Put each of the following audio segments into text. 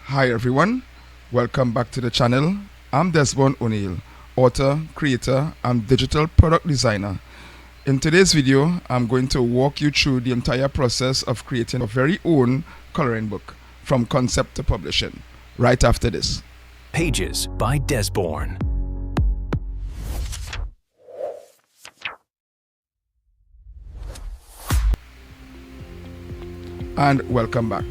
Hi everyone, welcome back to the channel. I'm Desmond O'Neill, author, creator, and digital product designer. In today's video, I'm going to walk you through the entire process of creating your very own coloring book from concept to publishing, right after this. Pages by Desborn. And welcome back.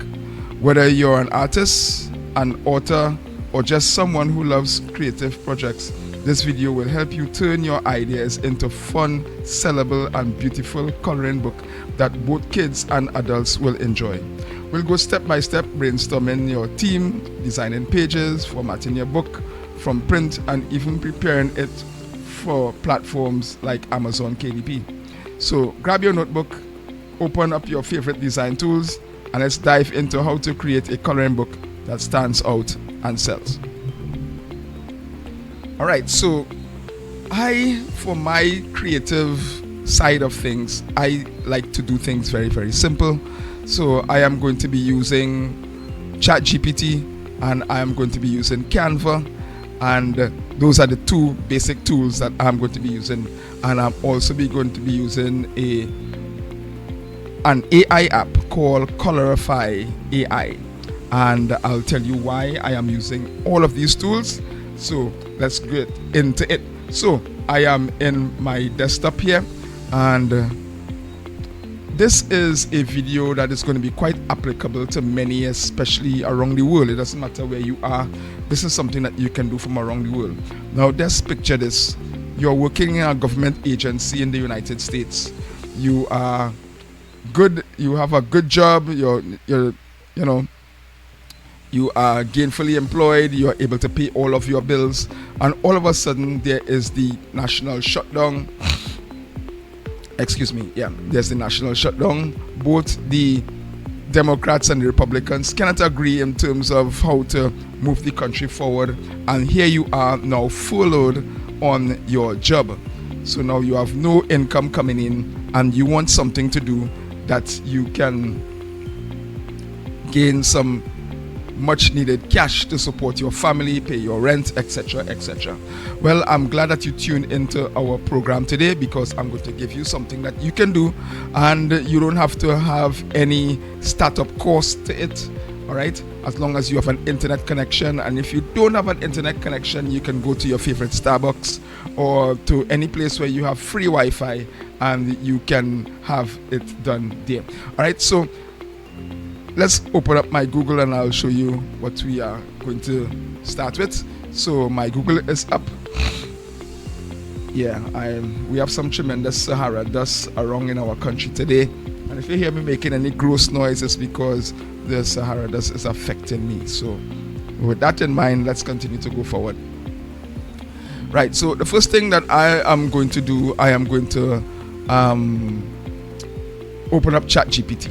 Whether you're an artist, an author, or just someone who loves creative projects, this video will help you turn your ideas into fun, sellable, and beautiful coloring book that both kids and adults will enjoy. We'll go step by step, brainstorming your theme, designing pages, formatting your book from print, and even preparing it for platforms like Amazon KDP. So grab your notebook, open up your favorite design tools, and let's dive into how to create a coloring book that stands out and sells. Alright, so for my creative side of things, I like to do things very, very simple. So I am going to be using ChatGPT and I am going to be using Canva, and those are the two basic tools that I'm going to be using. And I'm also going to be using an AI app called Colorify AI, and I'll tell you why I am using all of these tools. So let's get into it. So I am in my desktop here, and this is a video that is going to be quite applicable to many, especially around the world. It doesn't matter where you are. This is something that you can do from around the world. Now just picture this. You're working in a government agency in the United States. You are good, you have a good job, you are gainfully employed, you are able to pay all of your bills, and all of a sudden there is the national shutdown. There's the national shutdown. Both the Democrats and the Republicans cannot agree in terms of how to move the country forward, and here you are now furloughed on your job. So now you have no income coming in, and you want something to do that you can gain some much needed cash to support your family, pay your rent, etc., etc. Well, I'm glad that you tuned into our program today, because I'm going to give you something that you can do and you don't have to have any startup cost to it. All right, as long as you have an internet connection. And if you don't have an internet connection, you can go to your favorite Starbucks or to any place where you have free Wi-Fi, and you can have it done there. All right, so let's open up my Google and I'll show you what we are going to start with. So my Google is up. Yeah, we have some tremendous Sahara dust around in our country today, and if you hear me making any gross noise, it's because the Sahara dust is affecting me. So with that in mind, let's continue to go forward. Right, so the first thing that I am going to do, I am going to open up ChatGPT.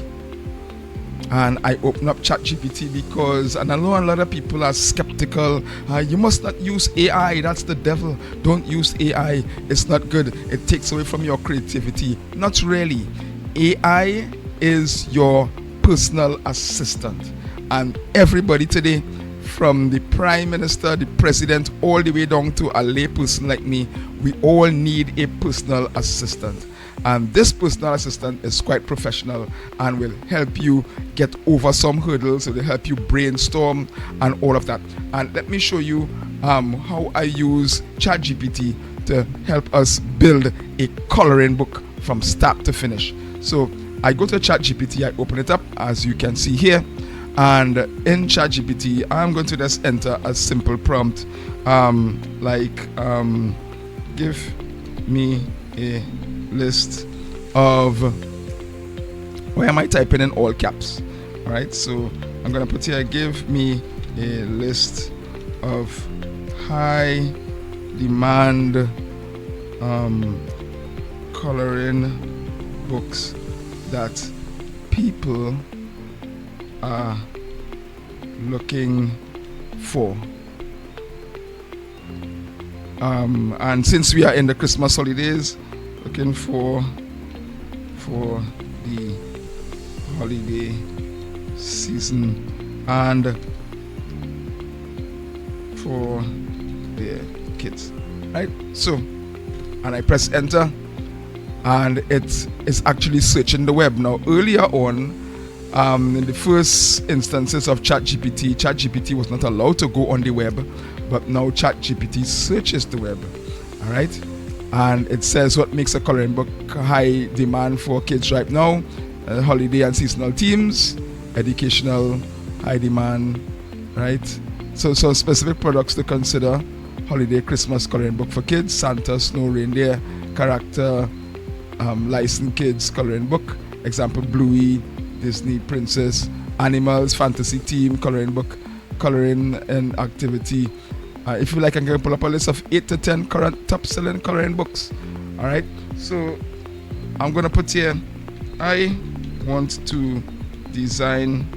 And I open up ChatGPT because, and I know a lot of people are skeptical. You must not use AI, that's the devil. Don't use AI, it's not good. It takes away from your creativity. Not really. AI is your personal assistant. And everybody today, from the Prime Minister, the President, all the way down to a lay person like me, we all need a personal assistant. And this personal assistant is quite professional and will help you get over some hurdles. It will help you brainstorm and all of that. And let me show you how I use ChatGPT to help us build a coloring book from start to finish. So I go to ChatGPT, I open it up, as you can see here. And in ChatGPT, I'm going to just enter a simple prompt give me a list of, why am I typing in all caps? All right, so I'm gonna put here, give me a list of high demand coloring books that people are looking for. And since we are in the Christmas holidays, looking for the holiday season, and for their kids. Right? So, and I press enter, and it is actually searching the web. Now, earlier on, in the first instances of ChatGPT was not allowed to go on the web, but now ChatGPT searches the web. All right, and it says what makes a coloring book high demand for kids right now: holiday and seasonal themes, educational, high demand. Right, so specific products to consider: holiday, Christmas coloring book for kids, Santa, snow, reindeer, character, licensed kids coloring book. Example: Bluey, Disney princess, animals, fantasy theme coloring book, coloring and activity. If you like, I can pull up a list of 8 to 10 current top selling coloring books. All right, so I'm gonna put here, I want to design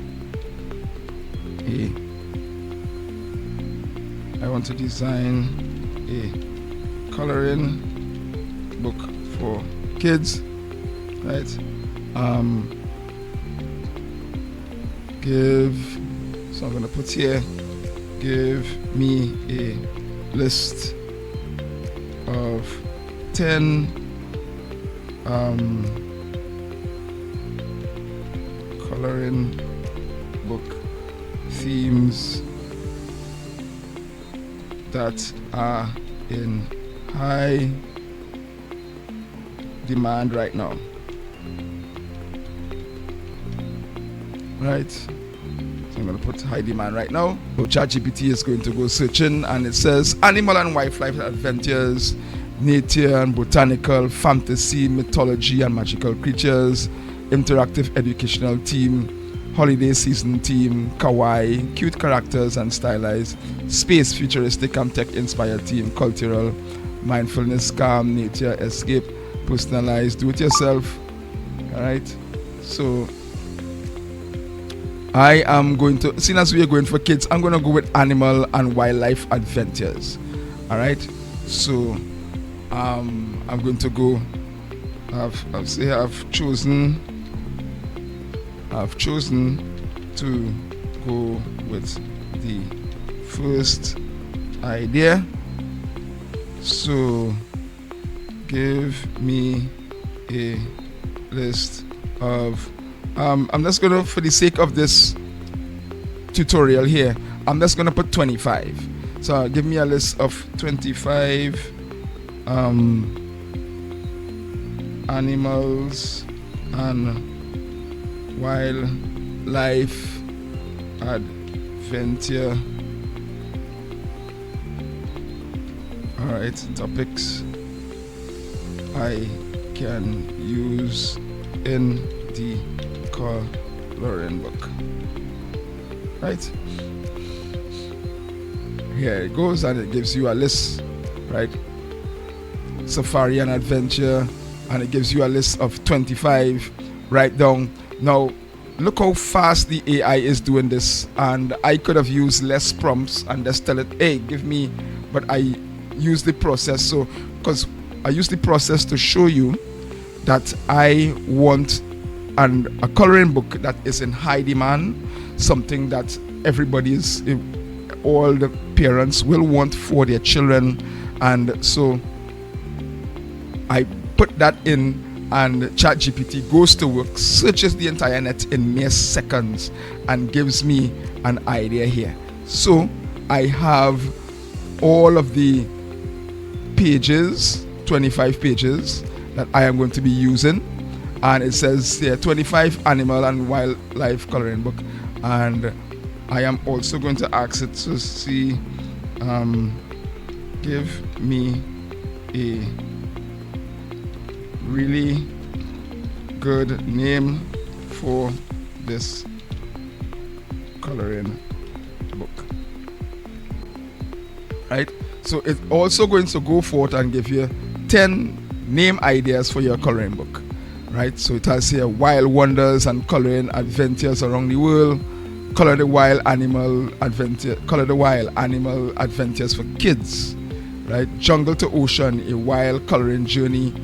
a coloring book for kids, right? So I'm gonna put here, give me a list of 10 coloring book themes that are in high demand right now. Right, so I'm going to put high demand right now. So ChatGPT is going to go searching, and it says animal and wildlife adventures, nature and botanical, fantasy, mythology and magical creatures, interactive educational theme, holiday season theme, kawaii, cute characters and stylized, space, futuristic and tech inspired theme, cultural, mindfulness, calm, nature, escape, personalized, do it yourself. All right, so I am going to, seeing as we are going for kids, I'm going to go with animal and wildlife adventures. All right, so I'm going to go. I've chosen to go with the first idea. So give me a list of I'm just gonna, for the sake of this tutorial here, I'm just gonna put 25. So give me a list of 25 animals and wildlife adventure. Alright, topics I can use in the coloring book. Right, here it goes, and it gives you a list, right? Safari and adventure, and it gives you a list of 25 right down. Now look how fast the AI is doing this, and I could have used less prompts and just tell it, hey, give me, but I use the process. So because I use the process to show you that I want a coloring book that is in high demand, something that all the parents will want for their children. And so I put that in, and ChatGPT goes to work, searches the entire net in mere seconds, and gives me an idea here. So I have all of the pages, 25 pages that I am going to be using, and it says here 25 animal and wildlife coloring book. And I am also going to ask it to see, give me a really good name for this coloring book. Right, so it's also going to go forth and give you 10 name ideas for your coloring book. Right, so it has here wild wonders and coloring adventures around the world, color the wild animal adventures for kids. Right, jungle to ocean, a wild coloring journey,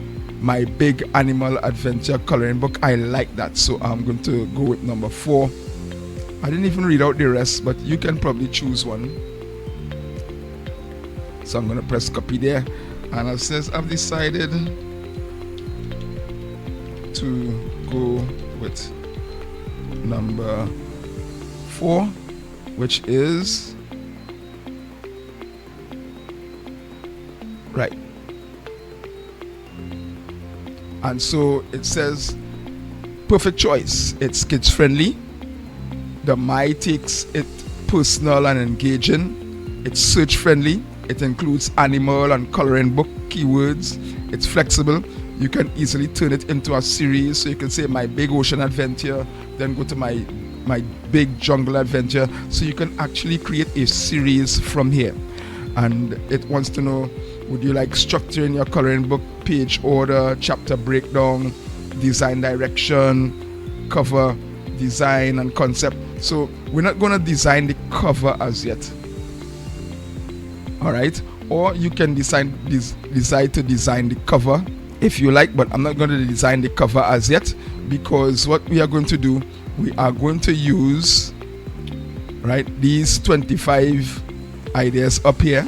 my big animal adventure coloring book. I like that, so I'm going to go with number 4. I didn't even read out the rest, but you can probably choose one. So I'm going to press copy there, and it says I've decided to go with number 4, which is right. And so it says perfect choice. It's kids friendly. The My takes it personal and engaging. It's search friendly. It includes animal and coloring book keywords. It's flexible. You can easily turn it into a series. So you can say my big ocean adventure, then go to my big jungle adventure. So you can actually create a series from here. And it wants to know, would you like structure in your coloring book, page order, chapter breakdown, design direction, cover design and concept. So we're not going to design the cover as yet. All right, or you can decide to design the cover if you like, but I'm not going to design the cover as yet, because what we are going to do, we are going to use, right, these 25 ideas up here,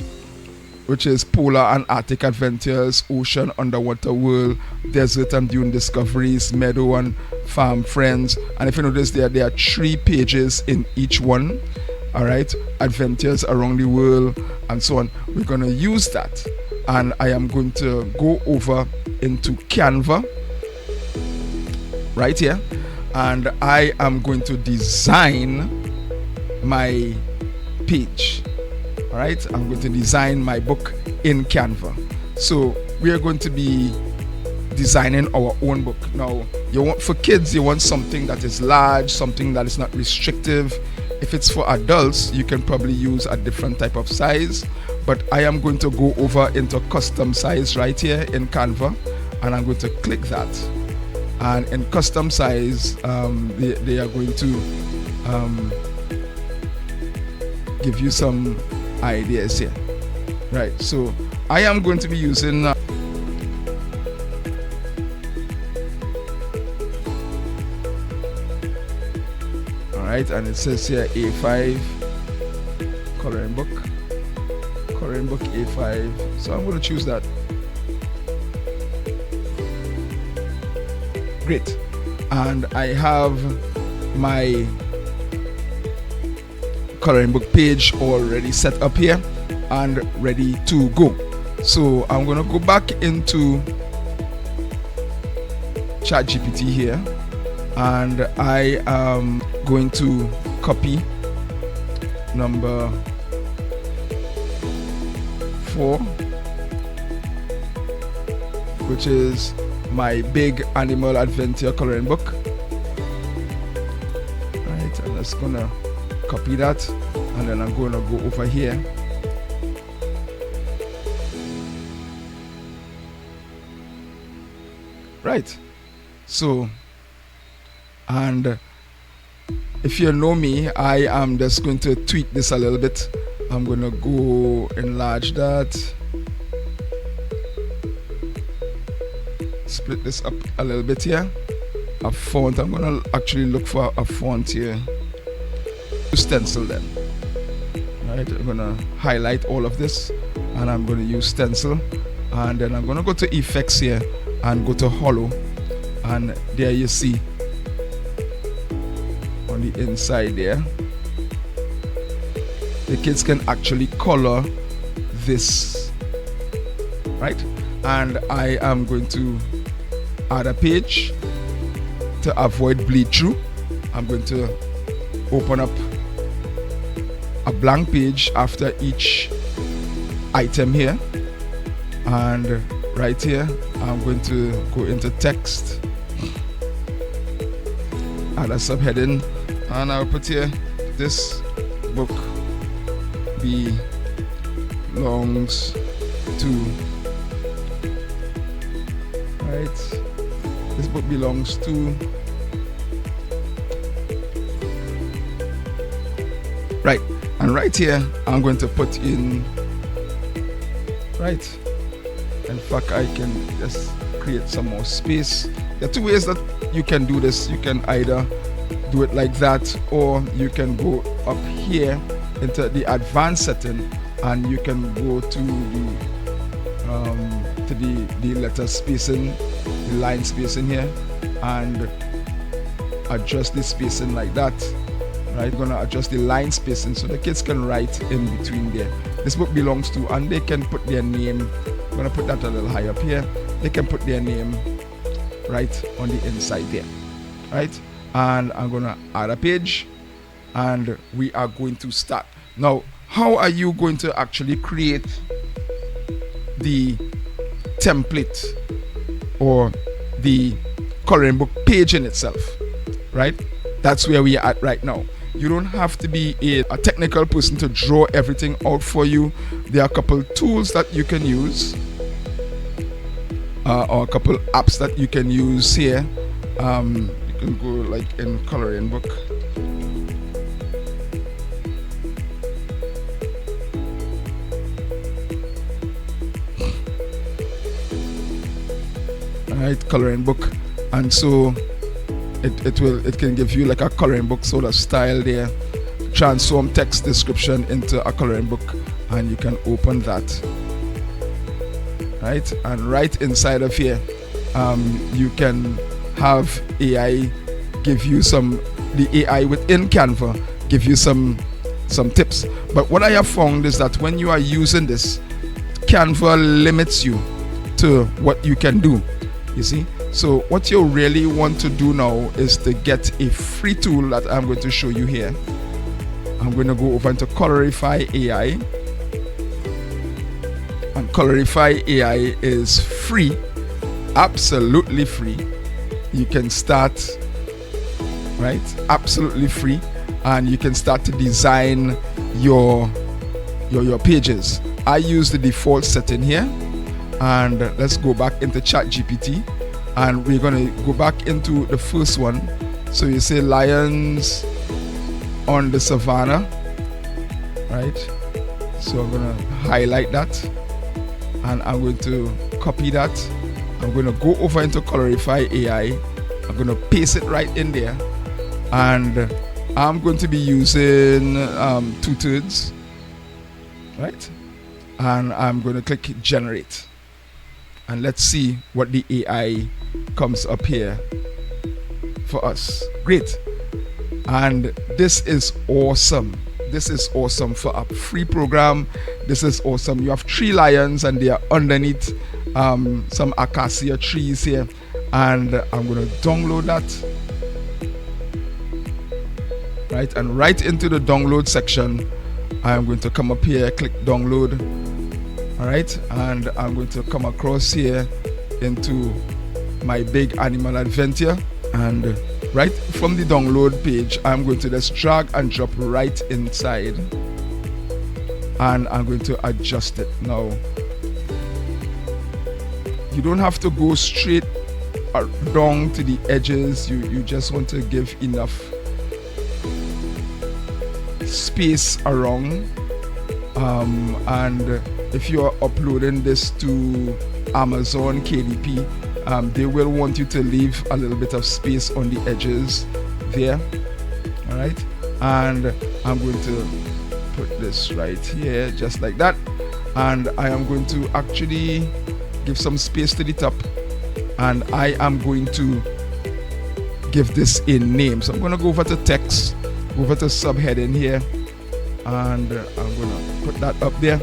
which is polar and Arctic adventures, ocean, underwater world, desert and dune discoveries, meadow and farm friends. And if you notice there are 3 pages in each one. All right, adventures around the world and so on. We're going to use that, and I am going to go over into Canva right here, and I am going to design my page. All right, I'm going to design my book in Canva. So we are going to be designing our own book. Now, for kids, you want something that is large, something that is not restrictive. If it's for adults, you can probably use a different type of size, but I am going to go over into custom size right here in Canva, and I'm going to click that. And in custom size, they are going to give you some ideas here. Right, so I am going to be using and it says here A5 coloring book A5, so I'm going to choose that. Great, and I have my coloring book page already set up here and ready to go. So I'm going to go back into ChatGPT here, and I am going to copy number 4, which is my big animal adventure coloring book. Right, I'm just gonna copy that, and then I'm gonna go over here. Right, so, and if you know me, I am just going to tweak this a little bit. I'm going to go enlarge that, split this up a little bit here. A font, I'm going to actually look for a font here. Stencil then. Right, I'm going to highlight all of this, and I'm going to use stencil, and then I'm going to go to effects here and go to hollow, and there you see on the inside there, the kids can actually color this, right? And I am going to add a page to avoid bleed through. I'm going to open up a blank page after each item here, and right here I'm going to go into text, add a subheading, and I'll put here, this book belongs to, right, this book belongs to, right, and right here I'm going to put in, right, in fact I can just create some more space. There are 2 ways that you can do this. You can either do it like that, or you can go up here into the advanced setting and you can go to the letter spacing, the line spacing here, and adjust the spacing like that. Right, we're gonna adjust the line spacing so the kids can write in between there. This book belongs to, and they can put their name. I'm gonna put that a little high up here. They can put their name right on the inside there. Right, and I'm gonna add a page, and we are going to start. Now, how are you going to actually create the template or the coloring book page in itself? Right, that's where we are at right now. You don't have to be a technical person to draw everything out for you. There are a couple tools that you can use, or a couple apps that you can use here. You can go like in coloring book. Alright, coloring book, and so it can give you like a coloring book sort of style there. Transform text description into a coloring book, and you can open that. Right, and right inside of here, you can have AI give you the AI within Canva give you some tips. But what I have found is that when you are using this, Canva limits you to what you can do. You see? So what you really want to do now is to get a free tool that I'm going to show you here. I'm going to go over into Colorify AI. And Colorify AI is free, absolutely free. You can start, right? Absolutely free. And you can start to design your pages. I use the default setting here. And let's go back into ChatGPT, and we're going to go back into the first one. So you say lions on the savannah, right? So I'm going to highlight that, and I'm going to copy that. I'm going to go over into Colorify AI. I'm going to paste it right in there, and I'm going to be using 2/3, right? And I'm going to click generate. And let's see what the AI comes up here for us. Great. And this is awesome. This is awesome for a free program. This is awesome. You have 3 lions, and they are underneath some acacia trees here. And I'm going to download that. Right. And right into the download section, I'm going to come up here, click download. Alright, and I'm going to come across here into my big animal adventure, and right from the download page I'm going to just drag and drop right inside, and I'm going to adjust it. Now you don't have to go straight down to the edges, you just want to give enough space around, and if you are uploading this to Amazon KDP, they will want you to leave a little bit of space on the edges there. All right, and I'm going to put this right here just like that, and I am going to actually give some space to the top, and I am going to give this a name. So I'm going to go over to text, go over to subheading here, and I'm going to put that up there.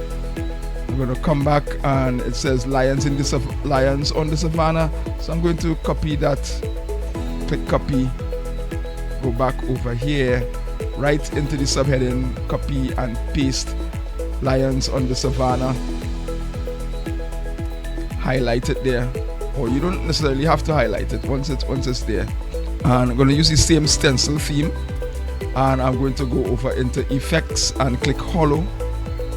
I'm going to come back, and it says lions on the savannah. So I'm going to copy that, click copy, go back over here, right into the subheading, copy and paste lions on the savannah, highlight it there, or you don't necessarily have to highlight it once it's there. And I'm going to use the same stencil theme, and I'm going to go over into effects and click hollow,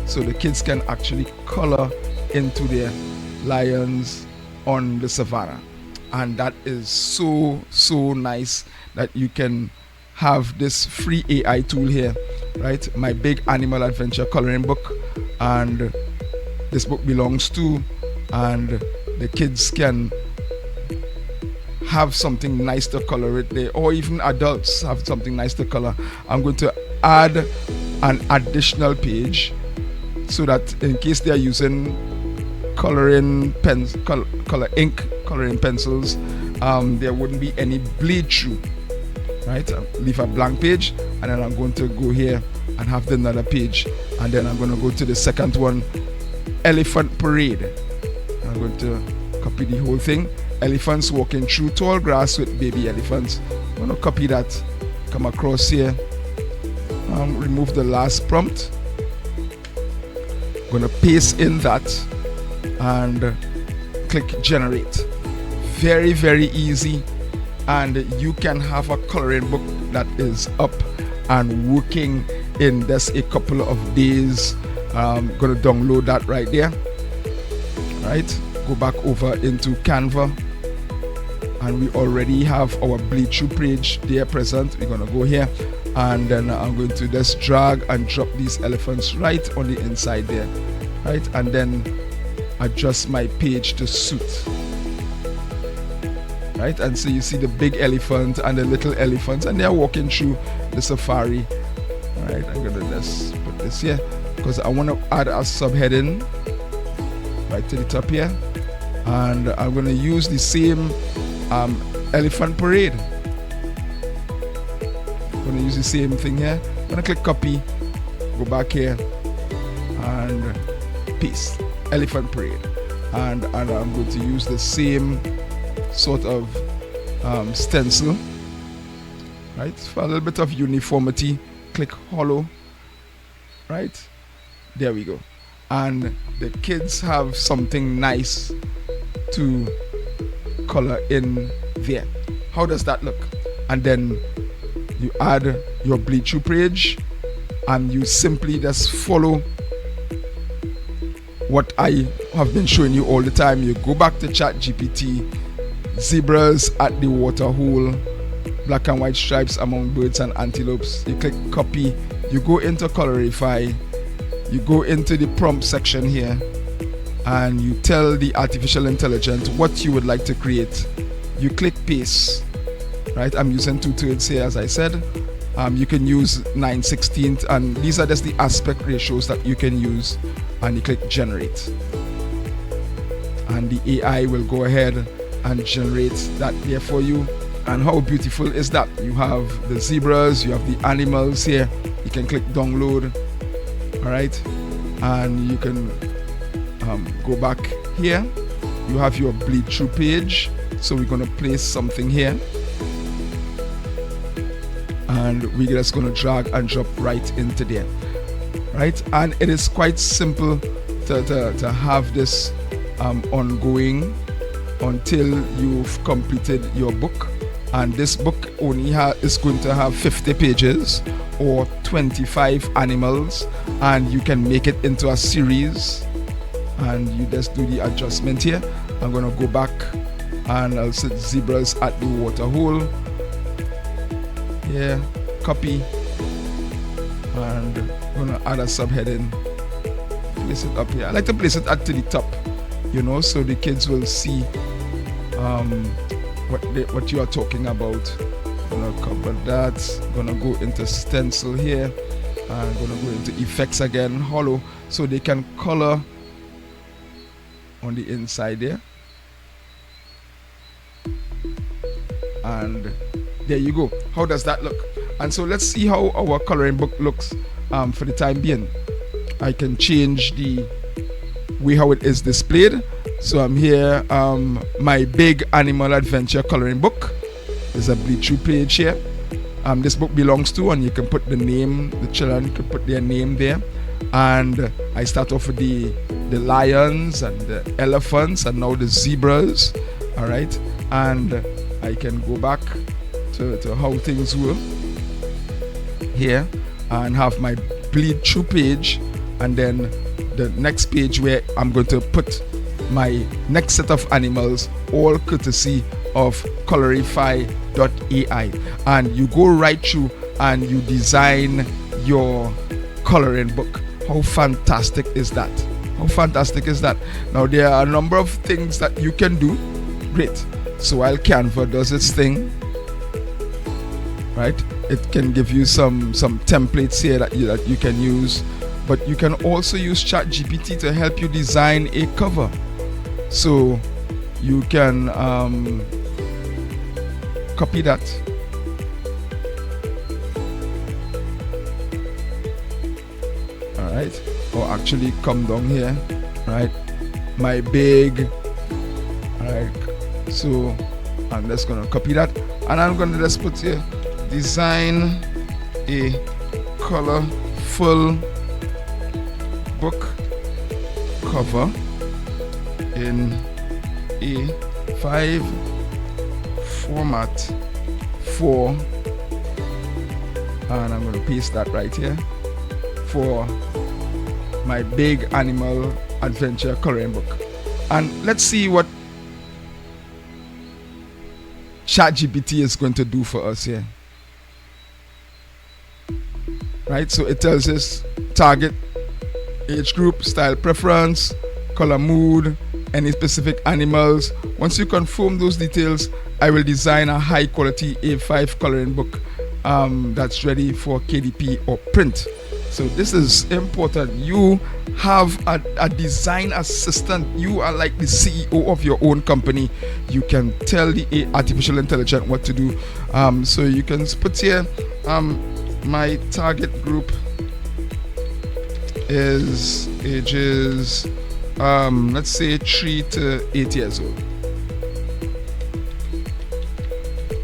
so the kids can actually color into their lions on the savannah. And that is so nice that you can have this free AI tool here, right? My big animal adventure coloring book, and this book belongs to, and the kids can have something nice to color it there, or even adults have something nice to color. I'm going to add an additional page so that in case they are using coloring pens, color ink, coloring pencils, there wouldn't be any bleed through. Right, leave a blank page, and then I'm going to go here and have another page, and then I'm going to go to the second one, elephant parade. I'm going to copy the whole thing. Elephants walking through tall grass with baby elephants. I'm going to copy that, come across here, remove the last prompt. I'm going to paste in that and click generate. Very, very easy. And you can have a coloring book that is up and working in just a couple of days. I'm going to download that right there. Right, go back over into Canva, and we already have our bleed through page there present. We're going to go here, and then I'm going to just drag and drop these elephants right on the inside there, right, and then adjust my page to suit. Right, and so you see the big elephant and the little elephants, and they're walking through the safari. All right, I'm gonna just put this here because I want to add a subheading right to the top here, and I'm gonna use the same elephant parade. I'm gonna use the same thing here. I'm gonna click copy, go back here, and paste elephant parade, and I'm going to use the same sort of stencil, right, for a little bit of uniformity. Click hollow, right, there we go, and the kids have something nice to color in there. How does that look? And then you add your bleed through page, and you simply just follow what I have been showing you all the time. You go back to ChatGPT, zebras at the water hole, black and white stripes among birds and antelopes. You click copy, you go into Colorify, you go into the prompt section here, and you tell the artificial intelligence what you would like to create. You click paste, right? I'm using 2/3 here, as I said. You can use 9/16, and these are just the aspect ratios that you can use, and you click generate, and the AI will go ahead and generate that there for you. And how beautiful is that? You have the zebras, you have the animals here. You can click download, all right, and you can go back here. You have your bleed through page, so we're going to place something here, and we're just going to drag and drop right into there, right? And it is quite simple to have this ongoing until you've completed your book. And this book only is going to have 50 pages or 25 animals, and you can make it into a series, and you just do the adjustment here. I'm going to go back and I'll set zebras at the water hole here, copy, and I'm going to add a subheading, place it up here. I like to place it at the top, you know, so the kids will see what you are talking about. Gonna cover that. Gonna go into stencil here, and gonna go into effects again, hollow, so they can color on the inside there. And there you go. How does that look? And so let's see how our coloring book looks for the time being. I can change the way how it is displayed. So I'm here, my big animal adventure coloring book. There's a bleed through page here. This book belongs to, and you can put the name, the children can put their name there. And I start off with the lions and the elephants, and now the zebras, all right? And I can go back to how things were here and have my bleed through page, and then the next page where I'm going to put my next set of animals, all courtesy of Colorify.ai. And you go right through and you design your coloring book. How fantastic is that? How fantastic is that? Now there are a number of things that you can do. Great. So while Canva does its thing, right, it can give you some templates here that you can use. but you can also use ChatGPT to help you design a cover. So you can copy that. Alright, or actually come down here, right? My big, alright, so I'm just gonna copy that, and I'm gonna just put here, design a colorful book cover in A5 format for, and I'm going to paste that right here, for my big animal adventure coloring book. And let's see what ChatGPT is going to do for us here. Right, so it tells us target, age group, style preference, color mood, any specific animals. Once you confirm those details, I will design a high quality A5 coloring book that's ready for KDP or print. So this is important. You have a design assistant. You are like the CEO of your own company. You can tell the artificial intelligence what to do. So you can put here, my target group is ages, let's say 3 to 8 years old.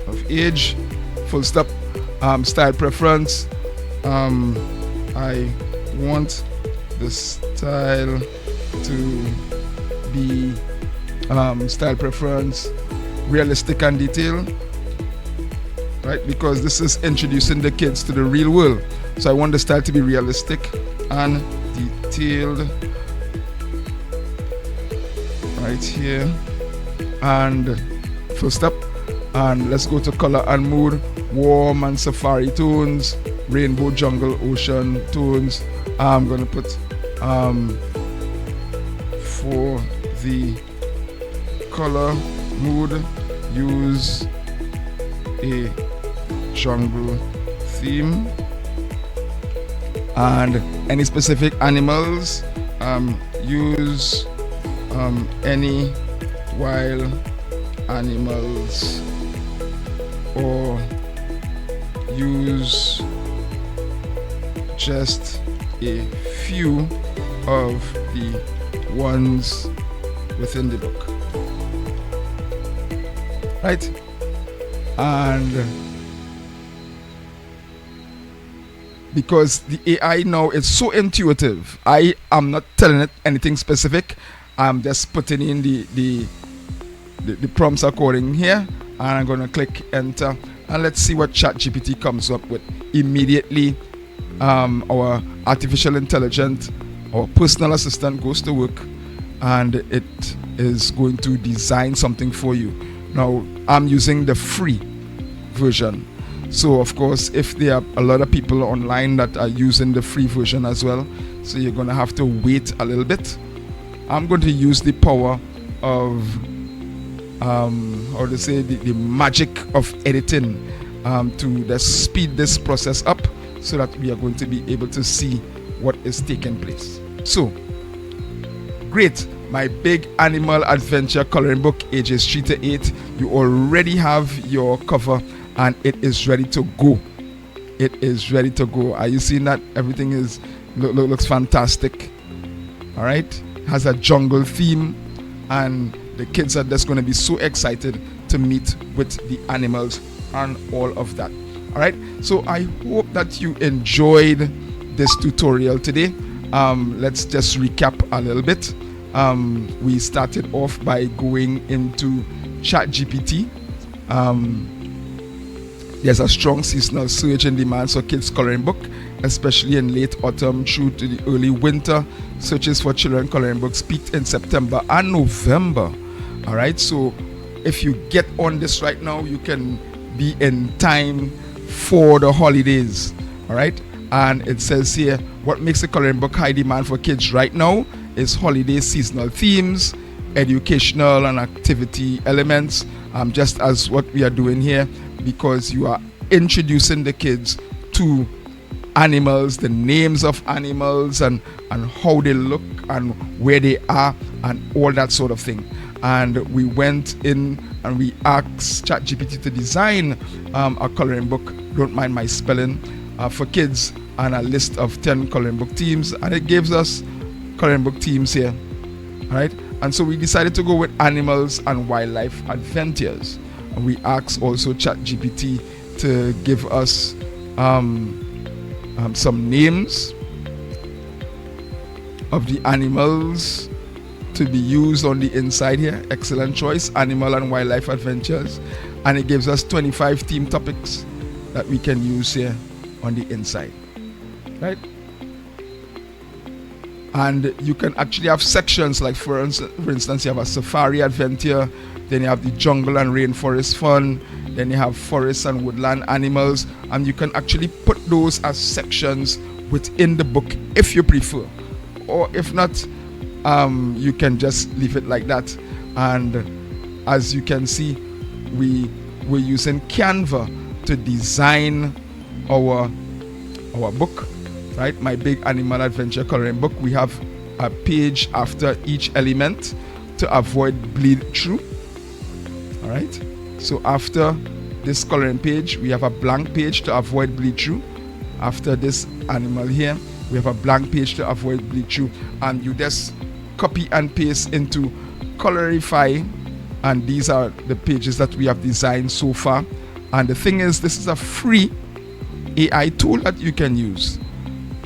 Of age, full stop, style preference. I want the style to be style preference realistic and detailed, right? Because this is introducing the kids to the real world. So I want the style to be realistic and detailed right here, and full stop. And let's go to color and mood, warm and safari tones, rainbow, jungle, ocean tones. I'm gonna put for the color mood, use a jungle theme, and any specific animals, use any wild animals, or use just a few of the ones within the book, right? And because the AI now is so intuitive, I am not telling it anything specific. I'm just putting in the prompts according here, and I'm going to click enter, and let's see what ChatGPT comes up with. Immediately our artificial intelligence, our personal assistant, goes to work, and it is going to design something for you. Now I'm using the free version, so of course if there are a lot of people online that are using the free version as well, so you're going to have to wait a little bit. I'm going to use the power of how to say, the magic of editing to just speed this process up, so that we are going to be able to see what is taking place. So great, my big animal adventure coloring book, ages 3 to 8. You already have your cover, and it is ready to go. It is ready to go. Are you seeing that? Everything is looks fantastic. All right, has a jungle theme, and the kids are just going to be so excited to meet with the animals and all of that. All right, so I hope that you enjoyed this tutorial today. Let's just recap a little bit. We started off by going into ChatGPT. There's a strong seasonal surge in demand for kids coloring book, especially in late autumn through to the early winter. Searches for children coloring books peaked in September and November. All right, so if you get on this right now, you can be in time for the holidays. All right, and it says here, what makes a coloring book high demand for kids right now is holiday seasonal themes, educational and activity elements, just as what we are doing here, because you are introducing the kids to animals, the names of animals, and how they look and where they are and all that sort of thing. And we went in and we asked ChatGPT to design a coloring book, don't mind my spelling, for kids, and a list of 10 coloring book themes, and it gives us coloring book themes here, right? And so we decided to go with animals and wildlife adventures. And we asked also ChatGPT to give us some names of the animals to be used on the inside here. Excellent choice, animal and wildlife adventures. And it gives us 25 theme topics that we can use here on the inside, right? And you can actually have sections, like for instance, you have a safari adventure, then you have the jungle and rainforest fun, then you have forest and woodland animals, and you can actually put those as sections within the book if you prefer, or if not, you can just leave it like that. And as you can see, we're using Canva to design our book, right? My big animal adventure coloring book. We have a page after each element to avoid bleed through. All right, so after this coloring page, we have a blank page to avoid bleed through. After this animal here, we have a blank page to avoid bleed through, and you just copy and paste into Colorify, and these are the pages that we have designed so far. And the thing is, this is a free AI tool that you can use,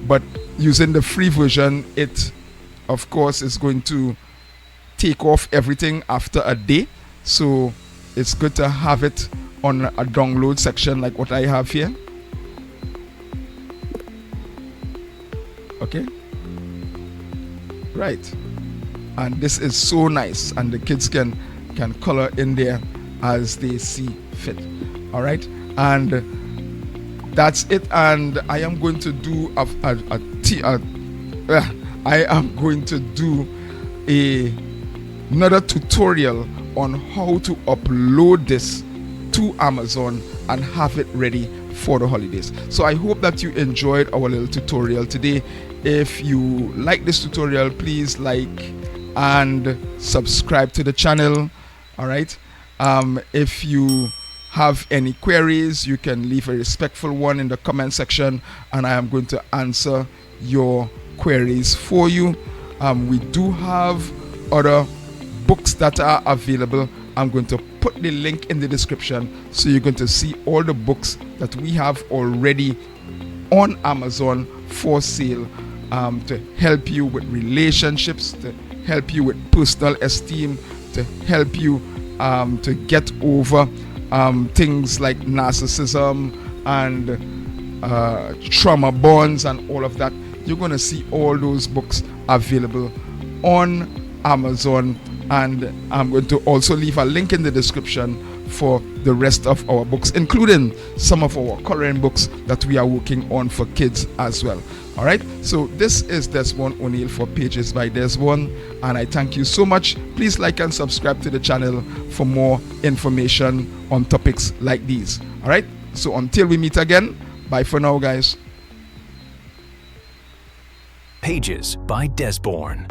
but using the free version, it of course is going to take off everything after a day. So it's good to have it on a download section like what I have here. Okay, right, and this is so nice, and the kids can color in there as they see fit. All right, and that's it. And I am going to do another tutorial on how to upload this to Amazon and have it ready for the holidays. So I hope that you enjoyed our little tutorial today. If you like this tutorial, please like and subscribe to the channel. All right, if you have any queries, you can leave a respectful one in the comment section, and I am going to answer your queries for you. We do have other books that are available. I'm going to put the link in the description, so you're going to see all the books that we have already on Amazon for sale, to help you with relationships, to help you with personal esteem, to help you to get over things like narcissism and trauma bonds and all of that. You're going to see all those books available on Amazon, and I'm going to also leave a link in the description for the rest of our books, including some of our coloring books that we are working on for kids as well. All right, so this is Desmond O'Neill for Pages by Desmond, and I thank you so much. Please like and subscribe to the channel for more information on topics like these. All right, so until we meet again, bye for now, guys. Pages by Desborn.